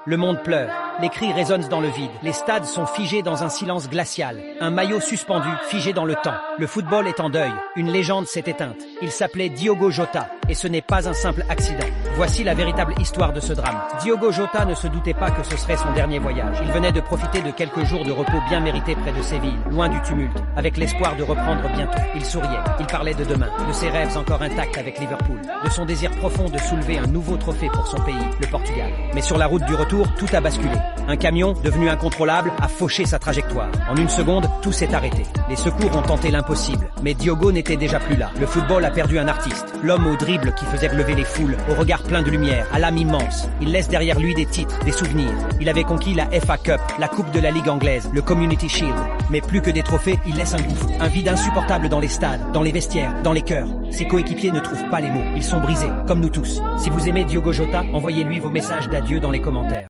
Le monde pleure. Les cris résonnent dans le vide. Les stades sont figés dans un silence glacial. Un maillot suspendu, figé dans le temps. Le football est en deuil. Une légende s'est éteinte. Il s'appelait Diogo Jota. Et ce n'est pas un simple accident. Voici la véritable histoire de ce drame. Diogo Jota ne se doutait pas que ce serait son dernier voyage. Il venait de profiter de quelques jours de repos bien mérités près de Séville, loin du tumulte, avec l'espoir de reprendre bientôt. Il souriait. Il parlait de demain, de ses rêves encore intacts avec Liverpool, de son désir profond de soulever un nouveau trophée pour son pays, le Portugal. Mais sur la route du retour, tout a basculé. Un camion, devenu incontrôlable, a fauché sa trajectoire. En une seconde, tout s'est arrêté. Les secours ont tenté l'impossible, mais Diogo n'était déjà plus là. Le football a perdu un artiste, l'homme au dribble qui faisait relever les foules, au regard plein de lumière, à l'âme immense. Il laisse derrière lui des titres, des souvenirs. Il avait conquis la FA Cup, la Coupe de la Ligue anglaise, le Community Shield. Mais plus que des trophées, il laisse un gouffre. Un vide insupportable dans les stades, dans les vestiaires, dans les cœurs. Ses coéquipiers ne trouvent pas les mots. Ils sont brisés, comme nous tous. Si vous aimez Diogo Jota, envoyez-lui vos messages d'adieu dans les commentaires.